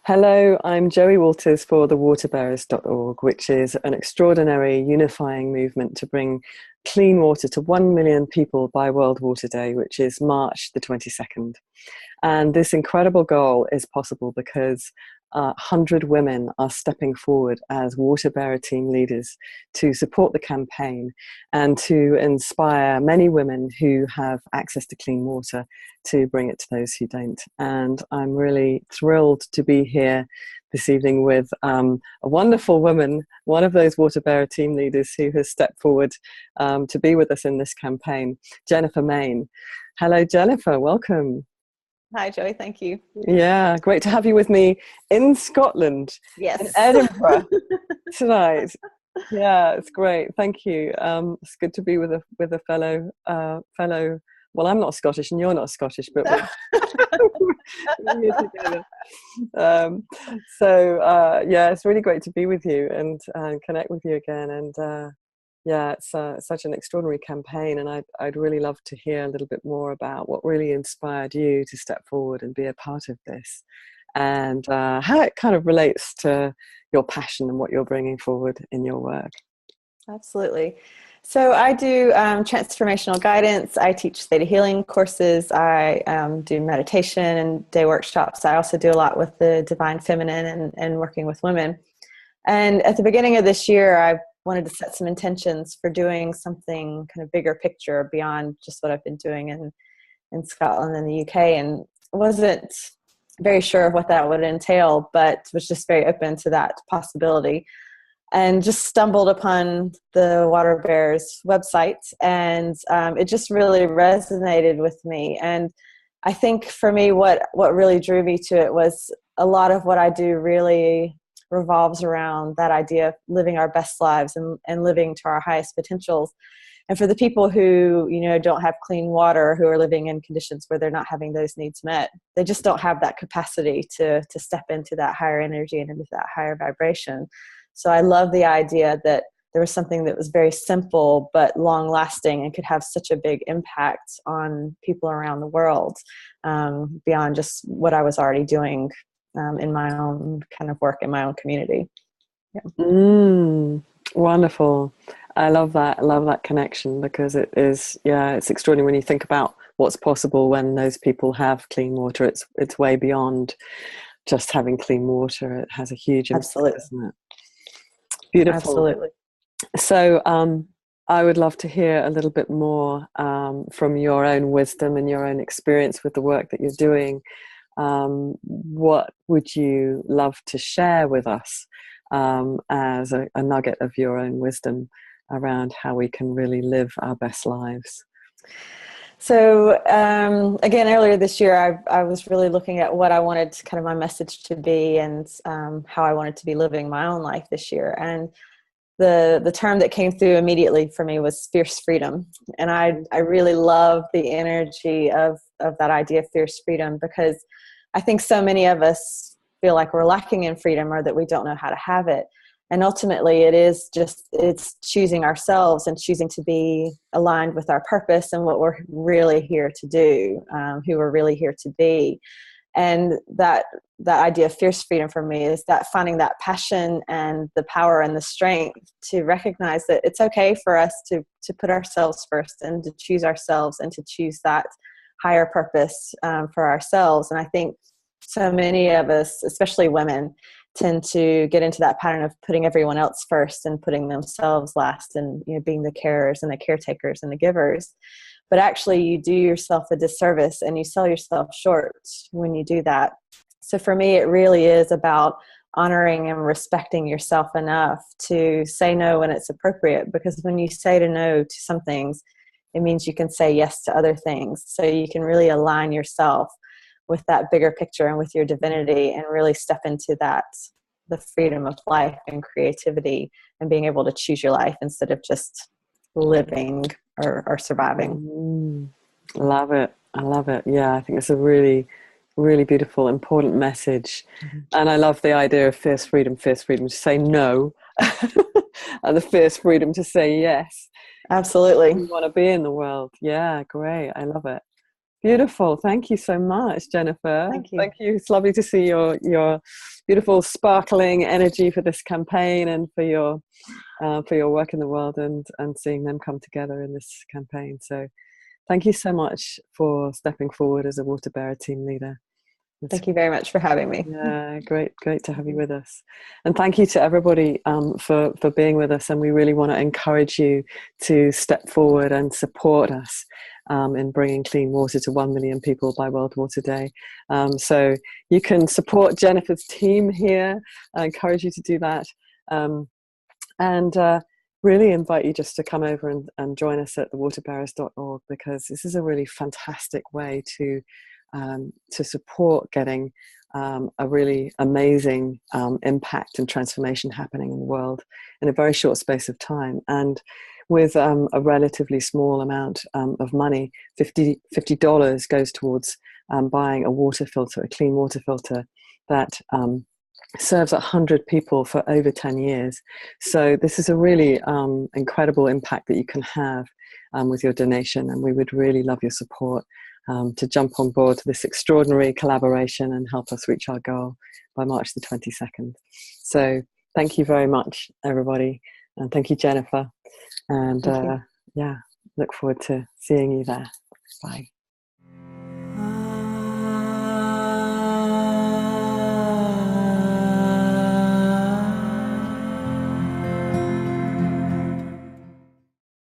Hello, I'm Joey Walters for the Waterbearers.org, which is an extraordinary unifying movement to bring clean water to 1 million people by World Water Day, which is March the 22nd. And this incredible goal is possible because 100 women are stepping forward as water bearer team leaders to support the campaign and to inspire many women who have access to clean water to bring it to those who don't. And I'm really thrilled to be here this evening with a wonderful woman, one of those water bearer team leaders who has stepped forward to be with us in this campaign, Jennifer Main. Hello, Jennifer. Welcome. Hi, Joey. Thank you. Yeah, great to have you with me in Scotland, Yes. in Edinburgh tonight. Yeah, it's great. Thank you. It's good to be with a fellow. Well, I'm not Scottish, and you're not Scottish, but we're here together. Yeah, it's really great to be with you and connect with you again. And yeah, it's such an extraordinary campaign, and I'd really love to hear a little bit more about what really inspired you to step forward and be a part of this, and how it kind of relates to your passion and what you're bringing forward in your work. Absolutely. So I do transformational guidance. I teach theta healing courses. I do meditation and day workshops. I also do a lot with the divine feminine and working with women. And at the beginning of this year, I wanted to set some intentions for doing something kind of bigger picture beyond just what I've been doing in Scotland and the UK, and wasn't very sure of what that would entail, but was just very open to that possibility. And just stumbled upon the Waterbearers website, and it just really resonated with me. And I think for me, what really drew me to it was a lot of what I do really revolves around that idea of living our best lives and living to our highest potentials. And for the people who, don't have clean water, who are living in conditions where they're not having those needs met, they just don't have that capacity to step into that higher energy and into that higher vibration. So I love the idea that there was something that was very simple but long lasting and could have such a big impact on people around the world, beyond just what I was already doing in my own kind of work in my own community. Yeah. Wonderful. I love that. I love that connection, because it is, it's extraordinary when you think about what's possible when those people have clean water. It's way beyond just having clean water. It has a huge impact, isn't it? Beautiful. Absolutely. So I would love to hear a little bit more from your own wisdom and your own experience with the work that you're doing. What would you love to share with us as a nugget of your own wisdom around how we can really live our best lives? So again, earlier this year, I was really looking at what I wanted kind of my message to be, and how I wanted to be living my own life this year. And the term that came through immediately for me was fierce freedom. And I really love the energy of that idea of fierce freedom, because I think so many of us feel like we're lacking in freedom, or that we don't know how to have it. And ultimately it's choosing ourselves and choosing to be aligned with our purpose and what we're really here to do, who we're really here to be. And that idea of fierce freedom for me is that finding that passion and the power and the strength to recognize that it's okay for us to put ourselves first, and to choose ourselves, and to choose that higher purpose for ourselves. And I think so many of us, especially women, tend to get into that pattern of putting everyone else first and putting themselves last, and being the carers and the caretakers and the givers. But actually you do yourself a disservice, and you sell yourself short when you do that. So for me, it really is about honoring and respecting yourself enough to say no when it's appropriate, because when you say no to some things, it means you can say yes to other things. So you can really align yourself with that bigger picture and with your divinity, and really step into the freedom of life and creativity, and being able to choose your life instead of just living or surviving. Love it. I love it. Yeah, I think it's a really, really beautiful, important message. Mm-hmm. And I love the idea of fierce freedom to say no, and the fierce freedom to say yes. Absolutely. You want to be in the world. Yeah, great. I love it. Beautiful. Thank you so much, Jennifer. Thank you. Thank you. It's lovely to see your beautiful, sparkling energy for this campaign and for your work in the world, and seeing them come together in this campaign. So thank you so much for stepping forward as a Water Bearer team leader. Thank you very much for having me. Yeah, great to have you with us. And thank you to everybody for being with us. And we really want to encourage you to step forward and support us in bringing clean water to 1 million people by World Water Day. So you can support Jennifer's team here. I encourage you to do that. And really invite you just to come over and join us at the waterbearers.org, because this is a really fantastic way to support getting a really amazing impact and transformation happening in the world in a very short space of time, and with a relatively small amount of money. $50 goes towards buying a water filter, a clean water filter that serves 100 people for over 10 years. So this is a really incredible impact that you can have with your donation, and we would really love your support to jump on board this extraordinary collaboration and help us reach our goal by March the 22nd. So thank you very much, everybody. And thank you, Jennifer. And yeah, look forward to seeing you there. Bye.